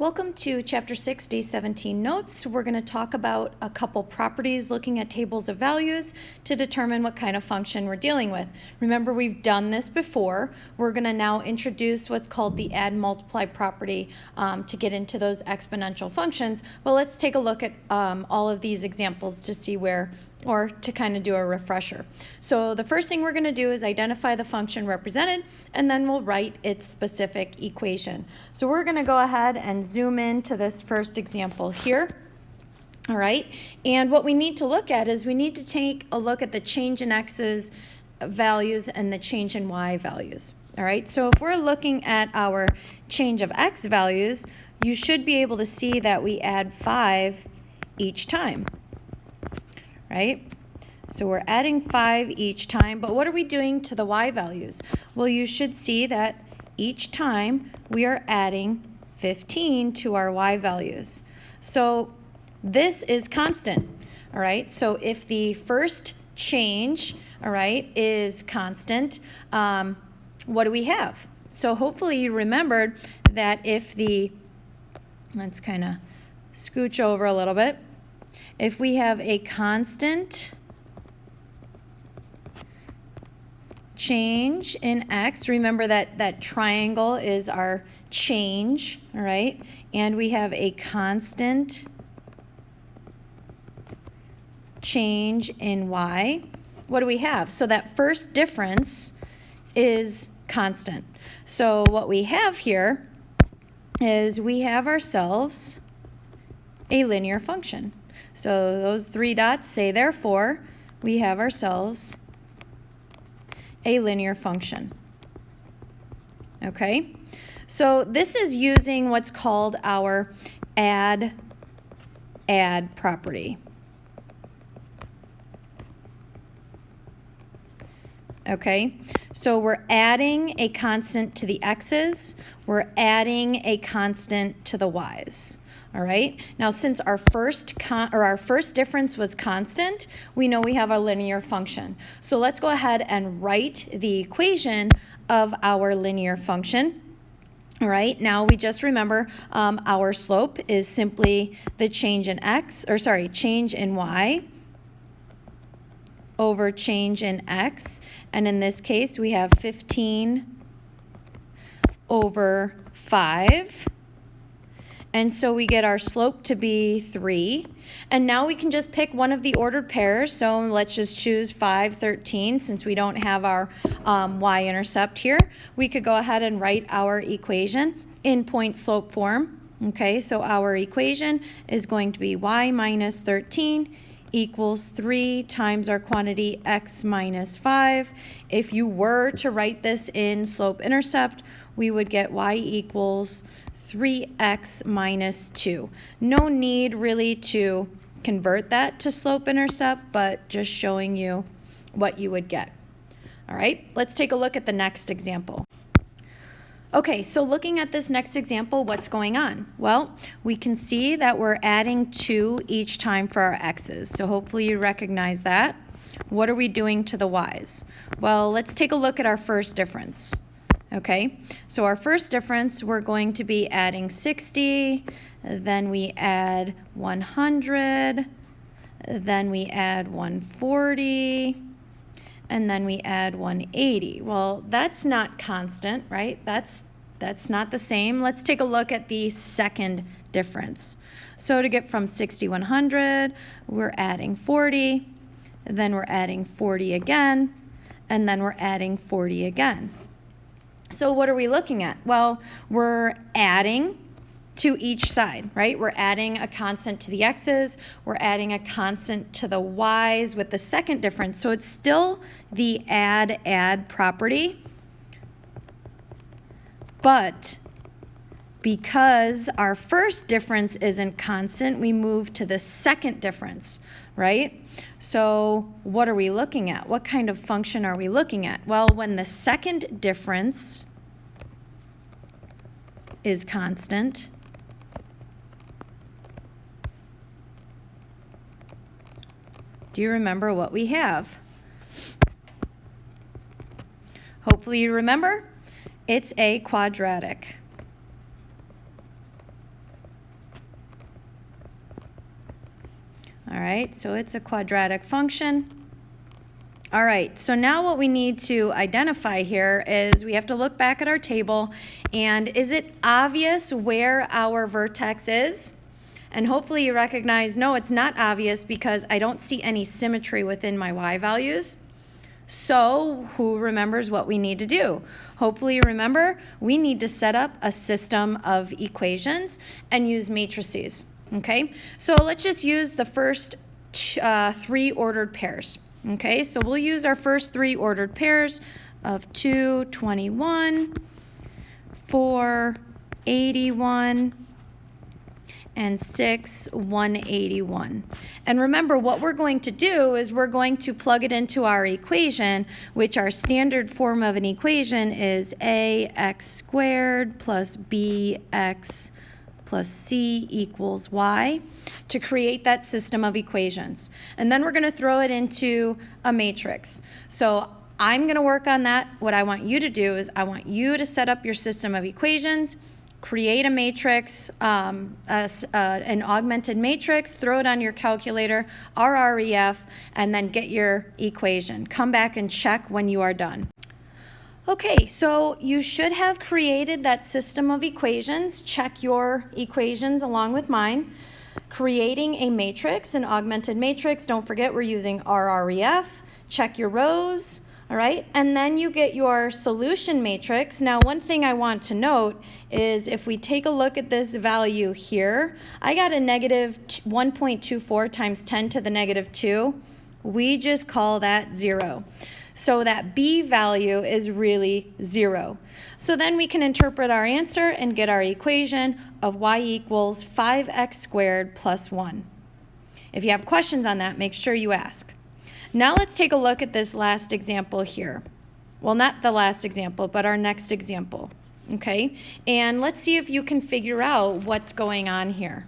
Welcome to Chapter 6, Day 17 notes. We're going to talk about a couple properties looking at tables of values to determine what kind of function we're dealing with. Remember, we've done this before. We're going to now introduce what's called the add multiply property to get into those exponential functions. But let's take a look at all of these examples to see where, or to kind of do a refresher. So the first thing we're going to do is identify the function represented, and then we'll write its specific equation. So we're going to go ahead and zoom in to this first example here. All right, and what we need to look at is we need to take a look at the change in x's values and the change in y values. All right, so if we're looking at our change of x values, you should be able to see that we add 5 each time. Right? So we're adding 5 each time, but what are we doing to the y values? Well, you should see that each time we are adding 15 to our y values. So this is constant, all right? So if the first change, all right, is constant, what do we have? So hopefully you remembered that if let's kind of scooch over a little bit. If we have a constant change in x, remember that triangle is our change, all right? And we have a constant change in y. What do we have? So that first difference is constant. So what we have here is we have ourselves a linear function. So those 3 dots say, therefore, we have ourselves a linear function. Okay? So this is using what's called our add property. Okay? So we're adding a constant to the x's. We're adding a constant to the y's. All right, now since our first difference was constant, we know we have a linear function. So let's go ahead and write the equation of our linear function. All right, now we just remember our slope is simply the change in change in y over change in x. And in this case, we have 15 over 5. And so we get our slope to be 3. And now we can just pick one of the ordered pairs. So let's just choose 5, 13, since we don't have our y-intercept here. We could go ahead and write our equation in point-slope form. Okay, so our equation is going to be y minus 13 equals 3 times our quantity x minus 5. If you were to write this in slope-intercept, we would get y equals 3x minus 2. No need really to convert that to slope-intercept, but just showing you what you would get. All right, let's take a look at the next example. Okay, so looking at this next example, what's going on? Well, we can see that we're adding 2 each time for our x's, so hopefully you recognize that. What are we doing to the y's? Well, let's take a look at our first difference. Okay, so our first difference, we're going to be adding 60, then we add 100, then we add 140, and then we add 180. Well, that's not constant, right? That's not the same. Let's take a look at the second difference. So to get from 60 to 100, we're adding 40, then we're adding 40 again, and then we're adding 40 again. So what are we looking at? Well, we're adding to each side, right? We're adding a constant to the x's, we're adding a constant to the y's with the second difference. So it's still the add property, but because our first difference isn't constant, we move to the second difference, right? So what are we looking at? What kind of function are we looking at? Well, when the second difference is constant, do you remember what we have? Hopefully you remember. It's a quadratic. All right, so it's a quadratic function. All right, so now what we need to identify here is we have to look back at our table, and is it obvious where our vertex is? And hopefully you recognize, no, it's not obvious because I don't see any symmetry within my y values. So who remembers what we need to do? Hopefully you remember we need to set up a system of equations and use matrices. Okay, so let's just use the first three ordered pairs. Okay, so we'll use our first three ordered pairs of 2, 21, 4, 81, and 6, 181. And remember, what we're going to do is we're going to plug it into our equation, which our standard form of an equation is ax squared plus bx plus c equals y, to create that system of equations. And then we're going to throw it into a matrix. So I'm going to work on that. What I want you to do is I want you to set up your system of equations, create a matrix, an augmented matrix, throw it on your calculator, RREF, and then get your equation. Come back and check when you are done. Okay, so you should have created that system of equations. Check your equations along with mine. Creating a matrix, an augmented matrix. Don't forget we're using RREF. Check your rows. All right, and then you get your solution matrix. Now, one thing I want to note is if we take a look at this value here, I got a negative 1.24 times 10 to the negative 2. We just call that 0. So that b value is really 0. So then we can interpret our answer and get our equation of y equals 5x squared plus 1. If you have questions on that, make sure you ask. Now let's take a look at this last example here. Well, not the last example, but our next example, okay? And let's see if you can figure out what's going on here.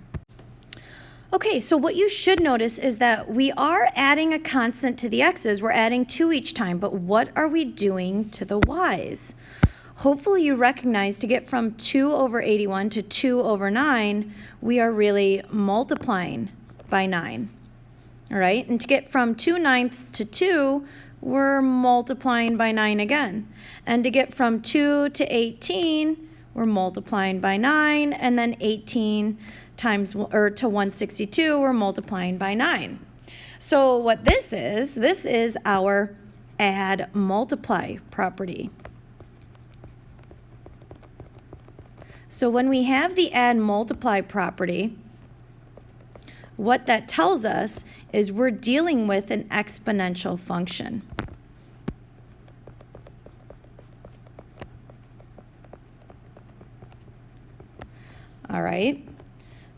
Okay, so what you should notice is that we are adding a constant to the x's. We're adding 2 each time, but what are we doing to the y's? Hopefully you recognize to get from 2 over 81 to 2 over 9, we are really multiplying by 9. All right, and to get from 2/9 to 2, we're multiplying by 9 again. And to get from 2 to 18, we're multiplying by 9, and then 18 times, or to 162, we're multiplying by 9. So what this is our add multiply property. So when we have the add multiply property, what that tells us is we're dealing with an exponential function. All right,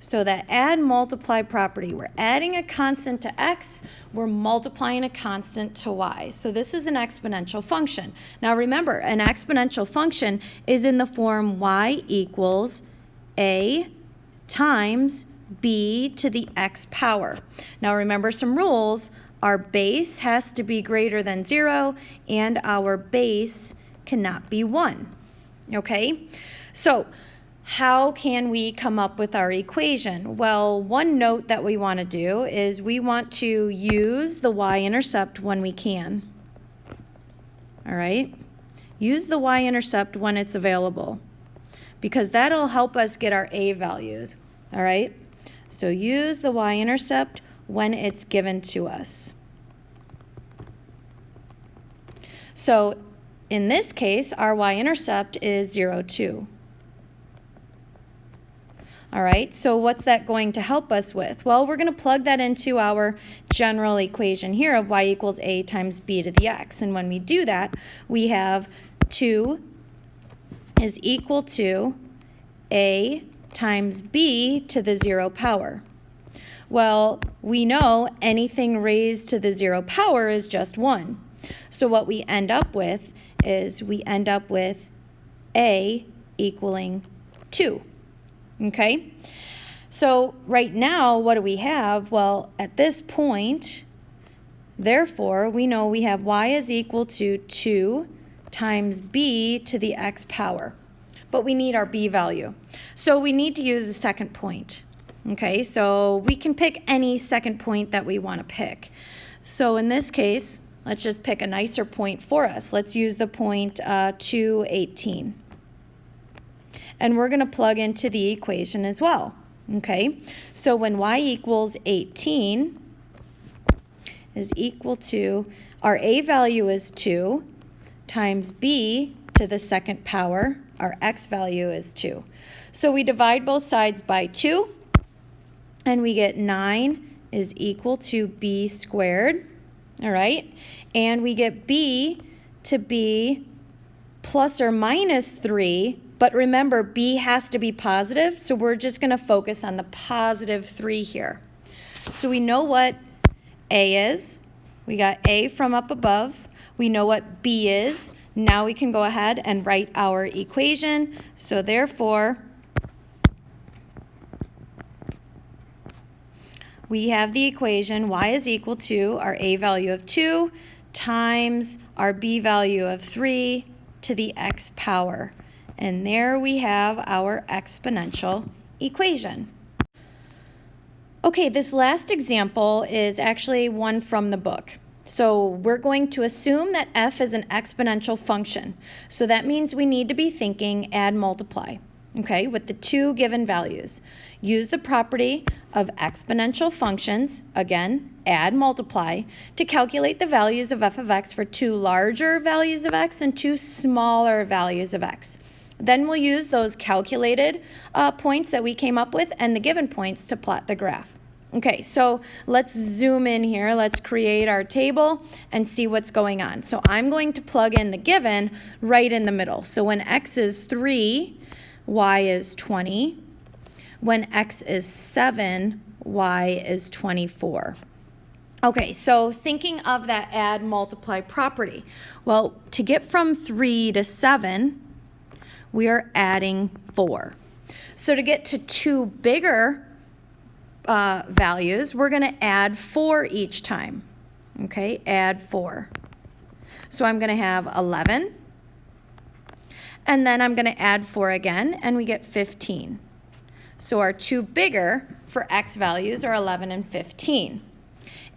so that add multiply property, we're adding a constant to x, we're multiplying a constant to y. So this is an exponential function. Now remember, an exponential function is in the form y equals a times b to the x power. Now remember some rules. Our base has to be greater than 0 and our base cannot be 1. Okay, so how can we come up with our equation? Well, one note that we want to do is we want to use the y-intercept when we can. All right, use the y-intercept when it's available because that'll help us get our a values. All right, so use the y-intercept when it's given to us. So in this case, our y-intercept is 0, 2. All right, so what's that going to help us with? Well, we're going to plug that into our general equation here of y equals a times b to the x. And when we do that, we have 2 is equal to a times b to the 0 power. Well, we know anything raised to the 0 power is just 1. So what we end up with is we end up with a equaling 2. Okay, so right now, what do we have? Well, at this point, therefore, we know we have y is equal to 2 times b to the x power. But we need our b value. So we need to use the second point. Okay, so we can pick any second point that we want to pick. So in this case, let's just pick a nicer point for us. Let's use the point 2, 18. And we're going to plug into the equation as well. Okay, so when y equals 18 is equal to, our a value is 2, times b to the second power, our x value is 2. So we divide both sides by 2, and we get 9 is equal to b squared, all right? And we get b to be plus or minus 3, but remember, b has to be positive, so we're just going to focus on the positive 3 here. So we know what a is. We got a from up above. We know what b is. Now we can go ahead and write our equation. So therefore, we have the equation y is equal to our a value of 2 times our b value of 3 to the x power. And there we have our exponential equation. Okay, this last example is actually one from the book. So we're going to assume that f is an exponential function. So that means we need to be thinking add, multiply, okay, with the two given values. Use the property of exponential functions, again, add, multiply, to calculate the values of f of x for two larger values of x and two smaller values of x. Then we'll use those calculated points that we came up with and the given points to plot the graph. Okay, so let's zoom in here. Let's create our table and see what's going on. So I'm going to plug in the given right in the middle. So when x is 3, y is 20. When x is 7, y is 24. Okay, so thinking of that add, multiply property. Well, to get from 3 to 7, we are adding 4. So to get to two bigger values, we're going to add 4 each time. Okay, add 4. So I'm going to have 11. And then I'm going to add 4 again, and we get 15. So our two bigger for x values are 11 and 15.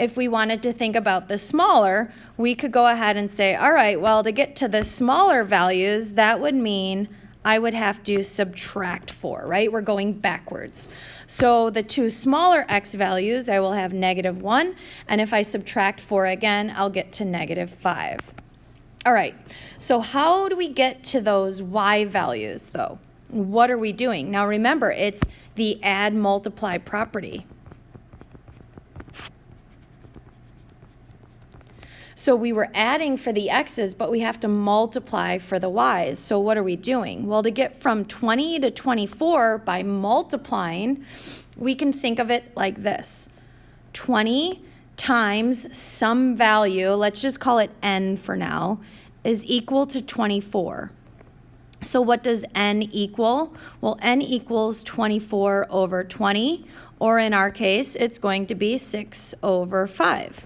If we wanted to think about the smaller, we could go ahead and say, all right, well, to get to the smaller values, that would mean I would have to subtract 4, right? We're going backwards. So the two smaller x values, I will have -1, and if I subtract 4 again, I'll get to -5. All right, so how do we get to those y values, though? What are we doing? Now remember, it's the add, multiply property. So we were adding for the x's, but we have to multiply for the y's. So what are we doing? Well, to get from 20 to 24 by multiplying, we can think of it like this. 20 times some value, let's just call it n for now, is equal to 24. So what does n equal? Well, n equals 24 over 20, or in our case, it's going to be 6 over 5.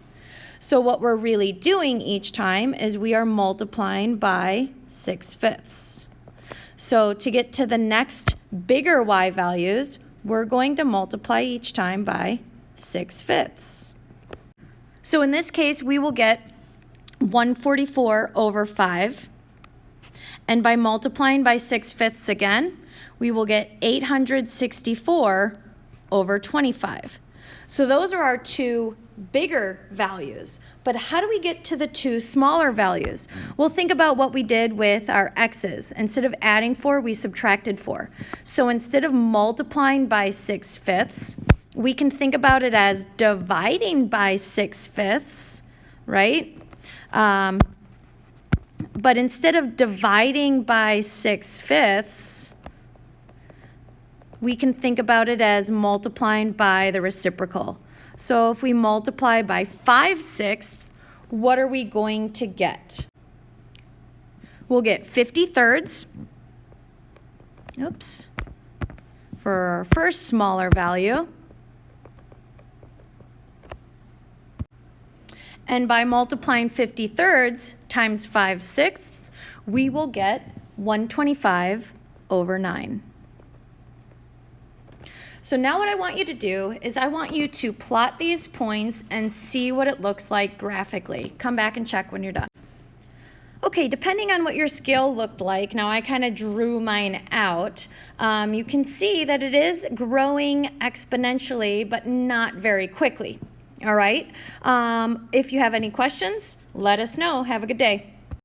So what we're really doing each time is we are multiplying by 6/5. So to get to the next bigger y values, we're going to multiply each time by 6/5. So in this case, we will get 144 over 5. And by multiplying by 6/5 again, we will get 864 over 25. So those are our two bigger values. But how do we get to the two smaller values? Well, think about what we did with our x's. Instead of adding 4, we subtracted 4. So instead of multiplying by 6/5, we can think about it as dividing by 6/5, right? But instead of dividing by 6/5, we can think about it as multiplying by the reciprocal. So if we multiply by 5/6, what are we going to get? We'll get 50/3. Oops. For our first smaller value. And by multiplying 50/3 times 5/6, we will get 125 over 9. So now what I want you to do is I want you to plot these points and see what it looks like graphically. Come back and check when you're done. Okay, depending on what your scale looked like, now I kind of drew mine out, you can see that it is growing exponentially, but not very quickly. All right, if you have any questions, let us know. Have a good day.